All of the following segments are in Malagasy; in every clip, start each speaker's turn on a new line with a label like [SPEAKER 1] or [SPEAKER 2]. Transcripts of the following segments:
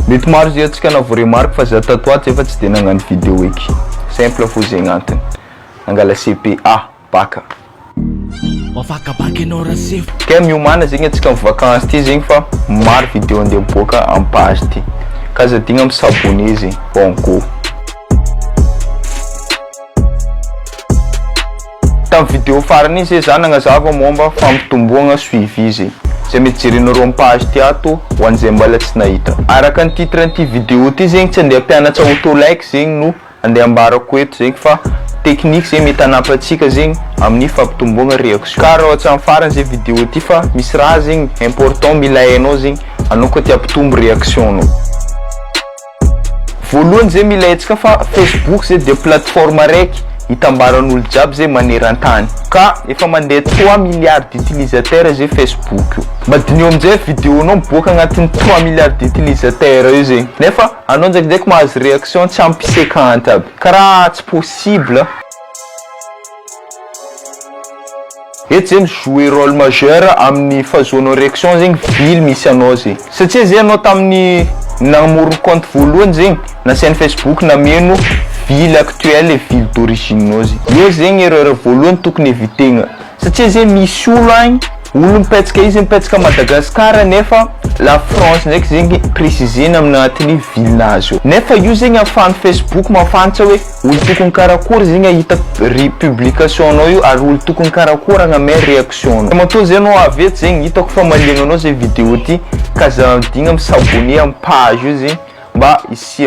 [SPEAKER 1] Mety maro zay atsika na voaremarque fa za tatoato efa tsy de nagnano vidéo eky. Simple fo zegny antony. Angala CPA baka. Ke miomana zegny atsika amin'ny vacances ty zegny fa maro vidéo andeha miboaka amin'ny page ty. Ka za digna misabone zegny bongo. Tam vidéo farany zay za nagnazava momba fampitomboagna suivi zay. Zay mety jerenareo amin'ny page ty ato ho an'izay mbola tsy nahita. Araka ny titre an'ity vidéo ty zegny tsy andeha mpianatra auto like zegny no andeha ambarako eto zegny fa technique zegny mety hanampy antsika zegny amin'ny fampitomboagna réaction. Ka raha ohatra amin'ny farany zay vidéo ty fa misy raha zegny important mila hainao zegny anao koa ty ampitombo réaction anao. Voalohany zay mila haitsika fa Facebook zay de plateforme araiky hitambaran'olo jiaby zay maneran-tany. Ka efa mandeha 3 milliards d'utilisateurs zay Facebook io. Badinio amin'izay vidéo anao miboaka agnatin'ny 3 milliards d'utilisateurs io zegny. Nefa anao ndraikindraiky mahazo réaction tsy ampy 50 aby. Karaha tsy possible. Eto zegny jouer rôle majeur amin'ny fahazoanao réaction zegny vily misy anao zegny. Satria zay anao tamin'ny namorony compte voalohany zegny na chaîne Facebook nameno ville actuelle et ville d'origine nao zegny. Io zegny erreur voalohany tokony evitena. Satria zay misy olo agny olo mipetsaka izy mipetsaka Madagascar nefa la France ndraiky zegny précisena amin'anatin'ny ville-nazy io. Nefa io zegny afahan'ny Facebook mafantsa hoe olo tokony karakory zegny ahita publication anao io ary olo tokony karakory agname réaction anao. Matoa zay anao avy zegny hitako fa maliagna anao zay vidéo ty ka za digna misabone amin'ny page io zegny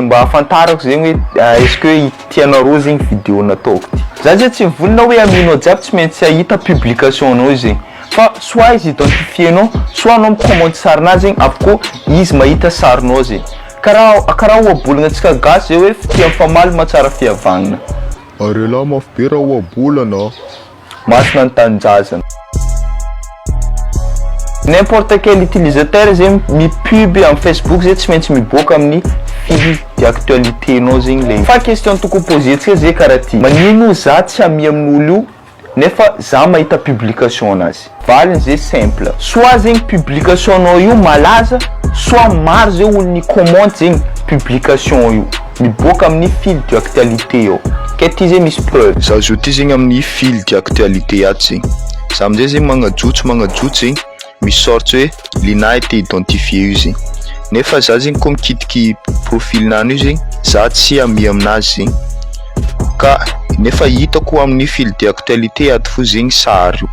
[SPEAKER 1] mba ahafantarako zegny hoe est-ce que tianareo zegny vidéo nataoko ty. Za zay tsy mivolona hoe aminao jiaby tsy maintsy ahita publication anao zegny. Fa soit izy identifienao, soit anao micommente sarinazy zegny avoko izy mahita sarinao zegny. Karaha ohabolagna antsika gasy zay hoe tia mifamaly mahatsara fihavanana.
[SPEAKER 2] Are lahy mafy be raha ohabolana.
[SPEAKER 1] Masina ny tanjazana. N'importe quel utilisateur zegny mipub amin'ny Facebook zay tsy maintsy miboaka amin'ny fil d'actualité nao zegny le. Fa question tokony posentsika zay karaha ty. Manino za tsy amia amin'olo io nefa za mahita publication anazy. Valiny zay simple. Soit zegny publication anao io malaza, soit maro zay olo ni commente zegny publication io. Miboaka amin'ny fil d'actualité io. Ke ty zay misy preuve.
[SPEAKER 2] Za zo ty zegny amin'ny fil d'actualité ato zegny. Za amizay zegny magnajotso zegny misy sorte hoe Lina été identifié io zegny. Nefa za zegny koa mikitiky profil-nany io zegny za tsy amia aminazy zegny. Ka nefa hitako amin'ny fil d'actualité ato fo zegny sary io.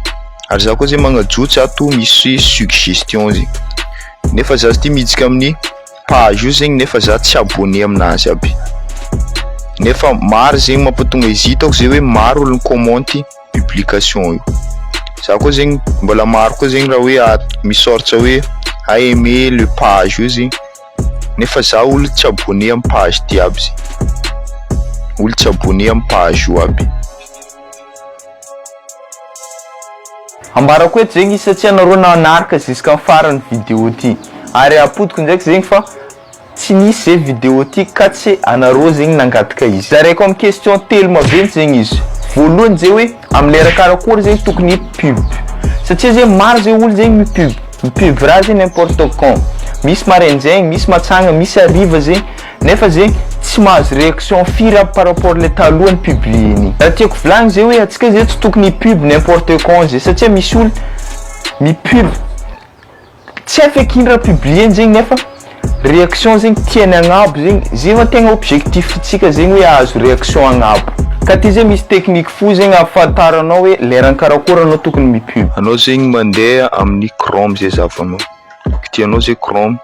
[SPEAKER 2] Ary za koa zegny magnajotso ato misy suggestion zegny. Nefa za ty miditsika amin'ny page io zegny nefa za tsy abonné aminazy aby. Nefa maro zegny mampatonga izy hitako zay hoe maro olo comment publication io. Za koa zegny mbola maro koa zegny raha hoe misy sorte hoe a aimer le page io zegny. Nefa za olo tsy abonné amin'ny page ty aby zegny. Olo tsy abonné amin'ny page io aby.
[SPEAKER 1] Ambarako eto zegny satria anareo nanaraka jusqu'à farany vidéo ty. Ary apodiko ndraiky zegny fa tsy nisy zay vidéo ty ka tsy anareo zegny nangataka izy. Zareko amin'ny question telo maventy zegny izy. Voalohany zay hoe amin'ny lera karakory zegny tokony pub. Satria zay maro zay olo zegny mipub raha zay n'importe quand. Misy maraindraigny, misy matsagna, misy hariva zegny. Nefa zegny tsy mahazo réaction firy par rapport le talohany publier-ny. Raha tiako volagny zay hoe atsika zay tsy tokony pub n'importe quand zay satria misy olo mipub tsy afaka ino raha publier zegny nefa réaction zegny tiany agnabo zegny. Zay va tegna objectif tsika zegny hoe ahazo réaction agnabo. Ka ty zay misy technique fo zegny ahafantaranao hoe lerany karakory anao tokony mipub.
[SPEAKER 2] Anao zegny mandeha amin'ny Chrome zay zavanao. Tianao zay Chrome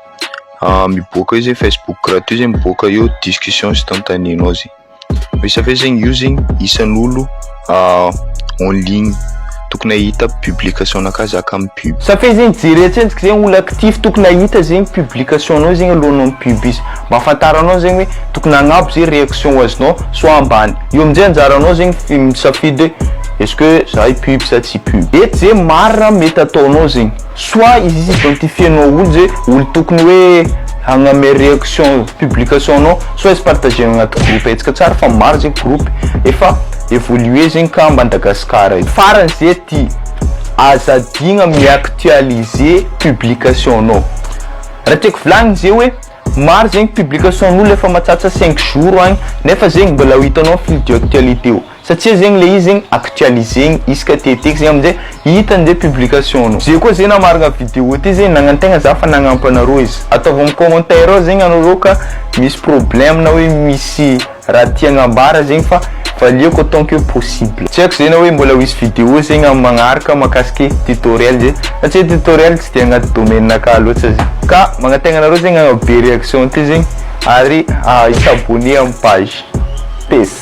[SPEAKER 2] miboaka io zay Facebook gratuit zay miboaka io discussion instantanée nao zay. Misy avy zegny io zegny isan'olo en ligne tokony ahita publication nakazaka amin'ny pub.
[SPEAKER 1] Ça fait zegny jerentsika zegny olo actif tokony ahita zegny publication anao zegny alohanao pub izy. Mba ahafantaranao zegny hoe tokony agnabo zay réaction azonao soit ambany. Io amin'izay anjaranao zegny misafidy est-ce que ça pub ça tsy pub. Eto zay maro mety ataonao zegny. Soit izy identifienao olo zay olo tokony hoe hagname réaction publication anao, soit izy partager agnaty groupe. Etsika tsara fa maro zegny groupe efa évoluer zegny ka Madagascar io. Farany zay ty azadigna miactualiser publication anao. Raha tiako volagny zay hoe maro zegny publication'olo efa mahatratra 5 jours agny nefa zegny mbola ho hitanao fil d'actualité io satria zegny le izy zegny actualisegny isaka teteky zegny amizay hitan'zay publication-nao. Zay koa zegny namarina vidéo ty zegny nagnantegna za fa nagnampy anareo izy, ataovy amin'ny commentaire ao zegny anareo ka misy problème na hoe misy raha tia agnambara zegny fa valiako autant que possible. Tsy haiko zegny hoe mbola hisy vidéo zegny amin'ny magnaraka mahakasiky tutoriel zegny satria tutoriel tsy de agnaty domaine-naka loatra zegny ka magnategna anareo zegny agnabe réaction ty zegny ary s'abonner amin'ny page. Peace.